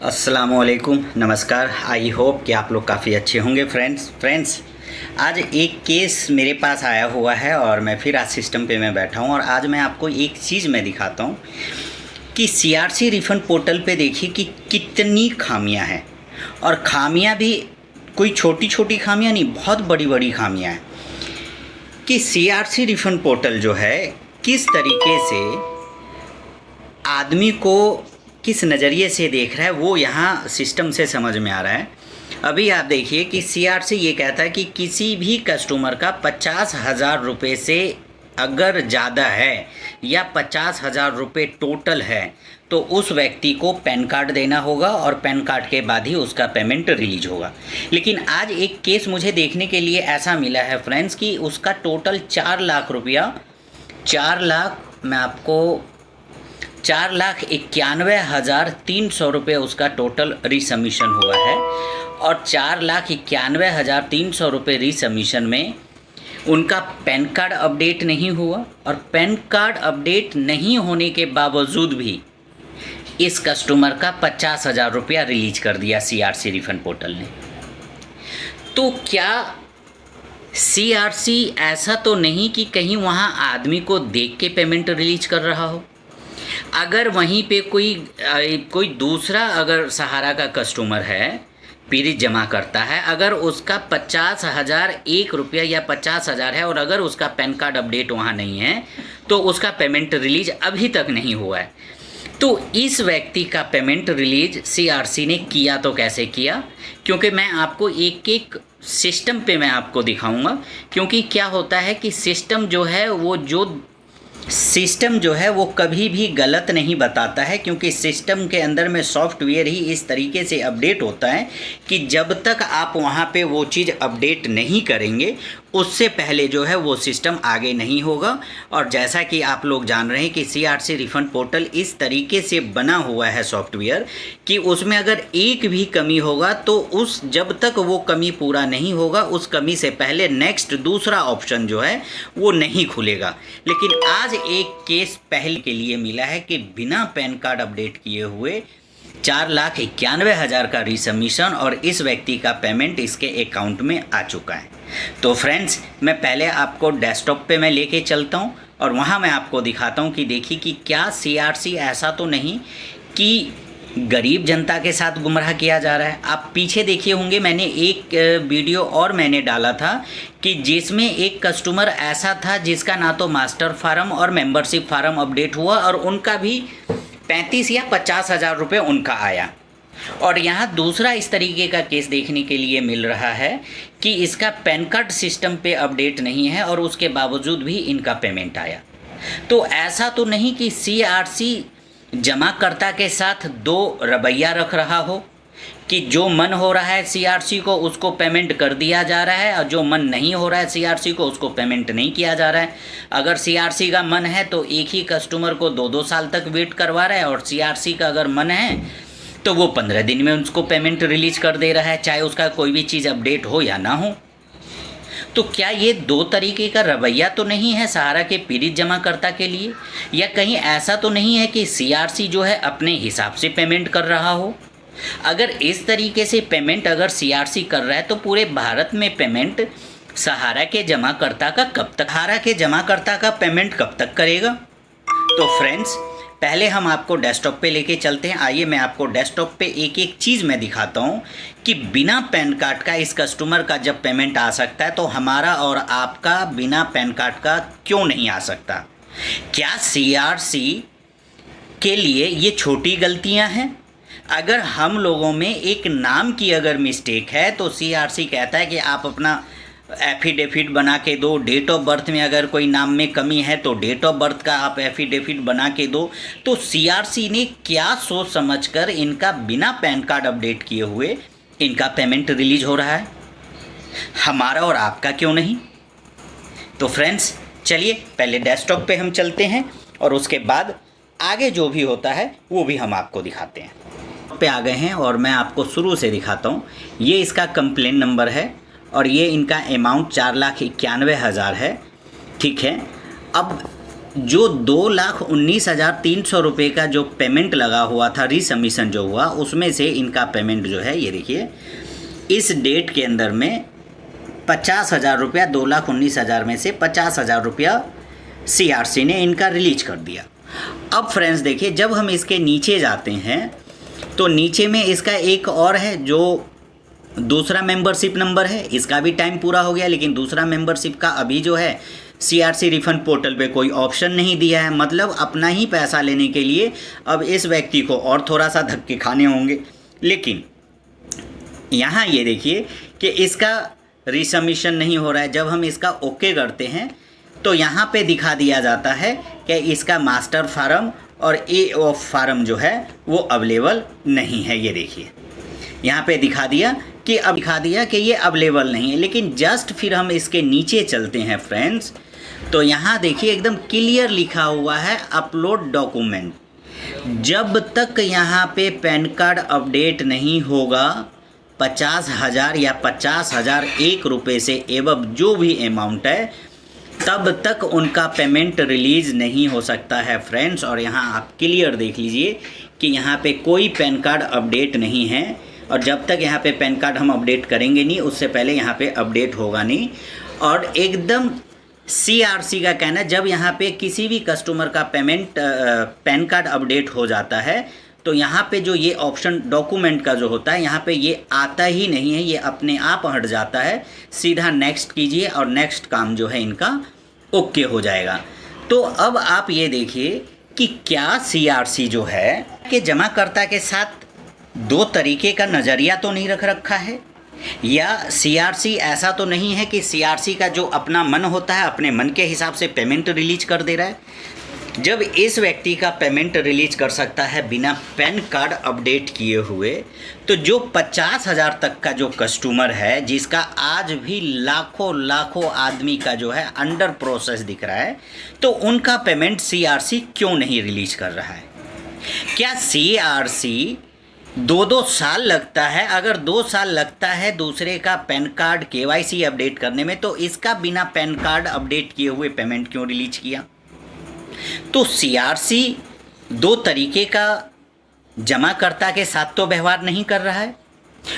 अस्सलामुअलैकुम, नमस्कार। I hope कि आप लोग काफ़ी अच्छे होंगे। फ्रेंड्स आज एक केस मेरे पास आया हुआ है और मैं फिर आज सिस्टम पे मैं बैठा हूँ और आज मैं आपको एक चीज़ मैं दिखाता हूँ कि सीआरसी रिफ़ंड पोर्टल पे देखिए कि कितनी खामियाँ हैं। और खामियाँ भी कोई छोटी छोटी खामियाँ नहीं, बहुत बड़ी बड़ी खामियाँ हैं कि सीआरसी रिफ़ंड पोर्टल जो है किस तरीके से आदमी को किस नज़रिए से देख रहा है वो यहाँ सिस्टम से समझ में आ रहा है। अभी आप देखिए कि सीआरसी ये कहता है कि किसी भी कस्टमर का 50,000 रुपये से अगर ज़्यादा है या 50,000 रुपये टोटल है तो उस व्यक्ति को पैन कार्ड देना होगा और पैन कार्ड के बाद ही उसका पेमेंट रिलीज होगा। लेकिन आज एक केस मुझे देखने के लिए ऐसा मिला है फ्रेंड्स कि उसका टोटल 4 लाख रुपया 4,91,300 रुपये उसका टोटल रिसमीशन हुआ है। और 4,91,300 रुपये रिसमीशन में उनका पैन कार्ड अपडेट नहीं हुआ और पैन कार्ड अपडेट नहीं होने के बावजूद भी इस कस्टमर का 50,000 रुपया रिलीज कर दिया सीआरसी रिफंड पोर्टल ने। तो क्या सीआरसी ऐसा तो नहीं कि कहीं वहाँ आदमी को देख के पेमेंट रिलीज कर रहा हो? अगर वहीं पे कोई दूसरा अगर सहारा का कस्टमर है, पीरित जमा करता है, अगर उसका 50,000 एक रुपया या 50,000 है और अगर उसका पैन कार्ड अपडेट वहाँ नहीं है तो उसका पेमेंट रिलीज अभी तक नहीं हुआ है, तो इस व्यक्ति का पेमेंट रिलीज सीआरसी ने किया तो कैसे किया? क्योंकि मैं आपको एक एक सिस्टम पे मैं आपको दिखाऊंगा। क्योंकि क्या होता है कि सिस्टम जो है वो कभी भी गलत नहीं बताता है, क्योंकि सिस्टम के अंदर में सॉफ्टवेयर ही इस तरीके से अपडेट होता है कि जब तक आप वहाँ पे वो चीज़ अपडेट नहीं करेंगे उससे पहले जो है वो सिस्टम आगे नहीं होगा। और जैसा कि आप लोग जान रहे हैं कि सीआरसी रिफंड पोर्टल इस तरीके से बना हुआ है सॉफ्टवेयर कि उसमें अगर एक भी कमी होगा तो जब तक वो कमी पूरा नहीं होगा उस कमी से पहले नेक्स्ट दूसरा ऑप्शन जो है वो नहीं खुलेगा। लेकिन आज एक केस पहले के लिए मिला है कि बिना पैन कार्ड अपडेट किए हुए 4,91,000 का रिसमीशन और इस व्यक्ति का पेमेंट इसके अकाउंट में आ चुका है। तो फ्रेंड्स मैं पहले आपको डेस्कटॉप पे मैं लेके चलता हूँ और वहाँ मैं आपको दिखाता हूँ कि देखिए कि क्या सीआरसी ऐसा तो नहीं कि गरीब जनता के साथ गुमराह किया जा रहा है। आप पीछे देखिए होंगे, मैंने एक वीडियो और मैंने डाला था कि जिसमें एक कस्टमर ऐसा था जिसका ना तो मास्टर फार्म और मेंबरशिप फार्म अपडेट हुआ और उनका भी 35 या 50,000 रुपये उनका आया। और यहाँ दूसरा इस तरीके का केस देखने के लिए मिल रहा है कि इसका पैन कार्ड सिस्टम पे अपडेट नहीं है और उसके बावजूद भी इनका पेमेंट आया। तो ऐसा तो नहीं कि सीआरसी जमाकर्ता के साथ दो रवैया रख रहा हो कि जो मन हो रहा है सीआरसी को उसको पेमेंट कर दिया जा रहा है और जो मन नहीं हो रहा है सीआरसी को उसको पेमेंट नहीं किया जा रहा है। अगर सीआरसी का मन है तो एक ही कस्टमर को 2-2 साल तक वेट करवा रहा है और सीआरसी का अगर मन है तो वो 15 दिन में उसको पेमेंट रिलीज कर दे रहा है, चाहे उसका कोई भी चीज़ अपडेट हो या ना हो। तो क्या ये दो तरीके का रवैया तो नहीं है सहारा के पीड़ित जमाकर्ता के लिए? या कहीं ऐसा तो नहीं है कि सीआरसी जो है अपने हिसाब से पेमेंट कर रहा हो? अगर इस तरीके से पेमेंट अगर सीआरसी कर रहा है तो पूरे भारत में पेमेंट सहारा के जमाकर्ता का पेमेंट कब तक करेगा? तो फ्रेंड्स पहले हम आपको डेस्कटॉप पे लेके चलते हैं। आइए मैं आपको डेस्कटॉप पे एक एक चीज़ मैं दिखाता हूँ कि बिना पैन कार्ड का इस कस्टमर का जब पेमेंट आ सकता है तो हमारा और आपका बिना पैन कार्ड का क्यों नहीं आ सकता? क्या सीआरसी के लिए ये छोटी गलतियाँ हैं? अगर हम लोगों में एक नाम की अगर मिस्टेक है तो सीआरसी कहता है कि आप अपना एफिडेविट बना के दो, डेट ऑफ बर्थ में अगर कोई नाम में कमी है तो डेट ऑफ बर्थ का आप एफिडेविट बना के दो। तो सीआरसी ने क्या सोच समझकर इनका बिना पैन कार्ड अपडेट किए हुए इनका पेमेंट रिलीज हो रहा है, हमारा और आपका क्यों नहीं? तो फ्रेंड्स चलिए पहले डेस्कटॉप पे हम चलते हैं और उसके बाद आगे जो भी होता है वो भी हम आपको दिखाते हैं। पे आ गए हैं और मैं आपको शुरू से दिखाता हूँ। ये इसका कंप्लेन नंबर है और ये इनका अमाउंट 4,91,000 है, ठीक है। अब जो 2,19,300 रुपये का जो पेमेंट लगा हुआ था, रीसबमिशन जो हुआ, उसमें से इनका पेमेंट जो है ये देखिए इस डेट के अंदर में 50,000 रुपया, 2,19,000 में से 50,000 रुपया CRC ने इनका रिलीज कर दिया। अब फ्रेंड्स देखिए, जब हम इसके नीचे जाते हैं तो नीचे में इसका एक और है जो दूसरा मेंबरशिप नंबर है, इसका भी टाइम पूरा हो गया, लेकिन दूसरा मेंबरशिप का अभी जो है CRC रिफंड पोर्टल पे कोई ऑप्शन नहीं दिया है। मतलब अपना ही पैसा लेने के लिए अब इस व्यक्ति को और थोड़ा सा धक्के खाने होंगे। लेकिन यहाँ ये देखिए कि इसका रिसबमिशन नहीं हो रहा है। जब हम इसका ओके करते हैं तो यहाँ पे दिखा दिया जाता है कि इसका मास्टर फार्म और AOF फार्म जो है वो अवेलेबल नहीं है। ये देखिए यहाँ पे दिखा दिया कि ये अवेलेबल नहीं है। लेकिन जस्ट फिर हम इसके नीचे चलते हैं फ्रेंड्स, तो यहाँ देखिए एकदम क्लियर लिखा हुआ है अपलोड डॉक्यूमेंट। जब तक यहाँ पे पैन कार्ड अपडेट नहीं होगा 50,000 या 50,001 रुपये से एवं जो भी अमाउंट है, तब तक उनका पेमेंट रिलीज़ नहीं हो सकता है फ्रेंड्स। और यहाँ आप क्लियर देख लीजिए कि यहाँ पे कोई पैन कार्ड अपडेट नहीं है, और जब तक यहाँ पे पैन कार्ड हम अपडेट करेंगे नहीं, उससे पहले यहाँ पे अपडेट होगा नहीं। और एकदम CRC का कहना है जब यहाँ पे किसी भी कस्टमर का पैन कार्ड अपडेट हो जाता है तो यहाँ पे जो ये ऑप्शन डॉक्यूमेंट का जो होता है, यहाँ पे ये आता ही नहीं है, ये अपने आप हट जाता है। सीधा नेक्स्ट कीजिए और नेक्स्ट काम जो है इनका ओके हो जाएगा। तो अब आप ये देखिए कि क्या CRC जो है कि जमाकर्ता के साथ दो तरीके का नज़रिया तो नहीं रख रखा है, या CRC ऐसा तो नहीं है कि CRC का जो अपना मन होता है अपने मन के हिसाब से पेमेंट रिलीज कर दे रहा है। जब इस व्यक्ति का पेमेंट रिलीज कर सकता है बिना पैन कार्ड अपडेट किए हुए, तो जो 50,000 तक का जो कस्टमर है जिसका आज भी लाखों आदमी का जो है अंडर प्रोसेस दिख रहा है, तो उनका पेमेंट CRC क्यों नहीं रिलीज कर रहा है? क्या CRC 2-2 साल लगता है? अगर 2 साल लगता है दूसरे का पैन कार्ड KYC अपडेट करने में, तो इसका बिना पैन कार्ड अपडेट किए हुए पेमेंट क्यों रिलीज किया? तो CRC दो तरीके का जमाकर्ता के साथ तो व्यवहार नहीं कर रहा है,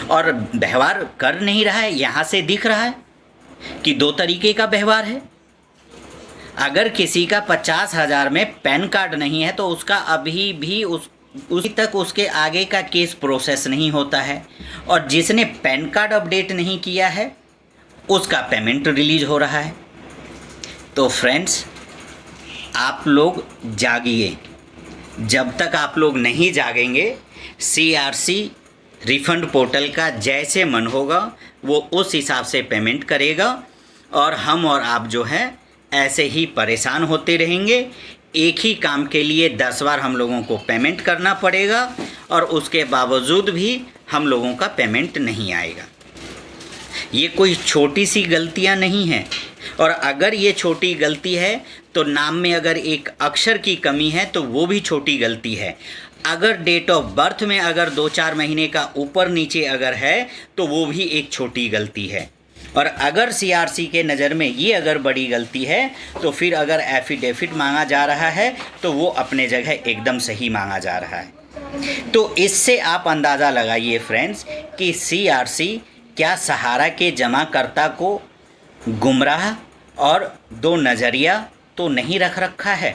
और व्यवहार कर नहीं रहा है, यहाँ से दिख रहा है कि दो तरीके का व्यवहार है। अगर किसी का 50,000 में पैन कार्ड नहीं है तो उसका अभी भी उसी तक उसके आगे का केस प्रोसेस नहीं होता है, और जिसने पैन कार्ड अपडेट नहीं किया है उसका पेमेंट रिलीज हो रहा है। तो फ्रेंड्स, आप लोग जागिए। जब तक आप लोग नहीं जागेंगे, CRC रिफ़ंड पोर्टल का जैसे मन होगा वो उस हिसाब से पेमेंट करेगा, और हम और आप जो है ऐसे ही परेशान होते रहेंगे। एक ही काम के लिए 10 बार हम लोगों को पेमेंट करना पड़ेगा, और उसके बावजूद भी हम लोगों का पेमेंट नहीं आएगा। ये कोई छोटी सी गलतियां नहीं हैं, और अगर ये छोटी गलती है तो नाम में अगर एक अक्षर की कमी है तो वो भी छोटी गलती है। अगर डेट ऑफ बर्थ में अगर 2-4 महीने का ऊपर नीचे अगर है तो वो भी एक छोटी गलती है। और अगर CRC के नज़र में ये अगर बड़ी गलती है तो फिर अगर एफिडेविट मांगा जा रहा है तो वो अपने जगह एकदम सही मांगा जा रहा है। तो इससे आप अंदाज़ा लगाइए फ्रेंड्स कि CRC क्या सहारा के जमाकर्ता को गुमराह और दो नज़रिया तो नहीं रख रखा है?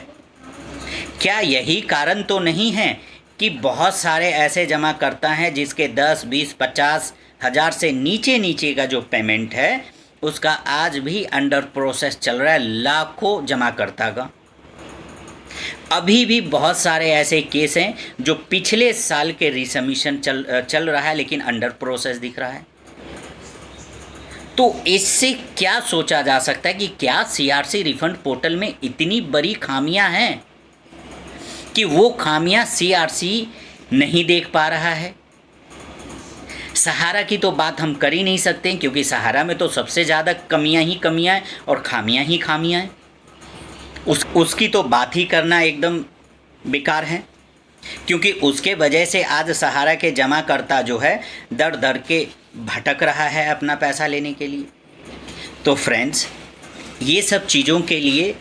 क्या यही कारण तो नहीं है कि बहुत सारे ऐसे जमाकर्ता हैं जिसके 10, 20, 50 हज़ार से नीचे का जो पेमेंट है उसका आज भी अंडर प्रोसेस चल रहा है लाखों जमाकर्ता का। अभी भी बहुत सारे ऐसे केस हैं जो पिछले साल के रिसबमिशन चल रहा है लेकिन अंडर प्रोसेस दिख रहा है। तो इससे क्या सोचा जा सकता है कि क्या CRC रिफंड पोर्टल में इतनी बड़ी खामियां हैं कि वो खामियां CRC नहीं देख पा रहा है? सहारा की तो बात हम कर ही नहीं सकते क्योंकि सहारा में तो सबसे ज़्यादा कमियां ही कमियां हैं और खामियां ही खामियां हैं। उसकी तो बात ही करना एकदम बेकार है, क्योंकि उसके वजह से आज सहारा के जमाकर्ता जो है दर दर के भटक रहा है अपना पैसा लेने के लिए। तो फ्रेंड्स, ये सब चीज़ों के लिए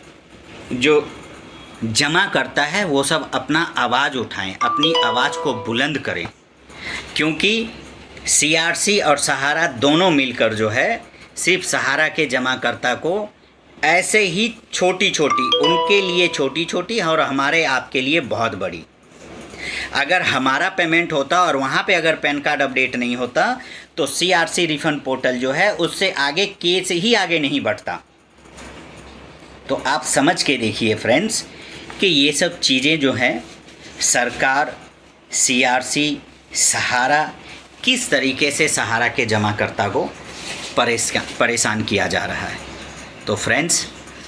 जो जमा करता है वो सब अपना आवाज़ उठाएं, अपनी आवाज़ को बुलंद करें, क्योंकि CRC और सहारा दोनों मिलकर जो है सिर्फ सहारा के जमाकर्ता को ऐसे ही छोटी छोटी, उनके लिए छोटी छोटी और हमारे आपके लिए बहुत बड़ी, अगर हमारा पेमेंट होता और वहाँ पे अगर पैन कार्ड अपडेट नहीं होता तो CRC रिफंड पोर्टल जो है उससे आगे केस ही आगे नहीं बढ़ता। तो आप समझ के देखिए फ्रेंड्स कि ये सब चीज़ें जो हैं सरकार, CRC, सहारा किस तरीके से सहारा के जमाकर्ता को परेशान किया जा रहा है। तो फ्रेंड्स,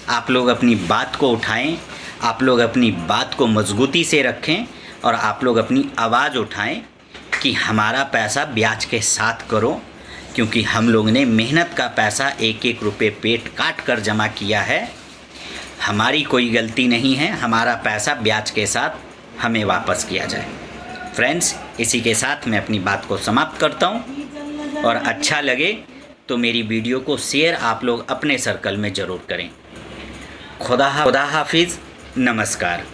आप लोग अपनी बात को उठाएं, आप लोग अपनी बात को मजबूती से रखें और आप लोग अपनी आवाज़ उठाएं कि हमारा पैसा ब्याज के साथ करो, क्योंकि हम लोग ने मेहनत का पैसा एक एक रुपये पेट काट कर जमा किया है। हमारी कोई गलती नहीं है, हमारा पैसा ब्याज के साथ हमें वापस किया जाए। फ्रेंड्स, इसी के साथ मैं अपनी बात को समाप्त करता हूँ और अच्छा लगे तो मेरी वीडियो को शेयर आप लोग अपने सर्कल में ज़रूर करें। खुदा हाफिज़, नमस्कार।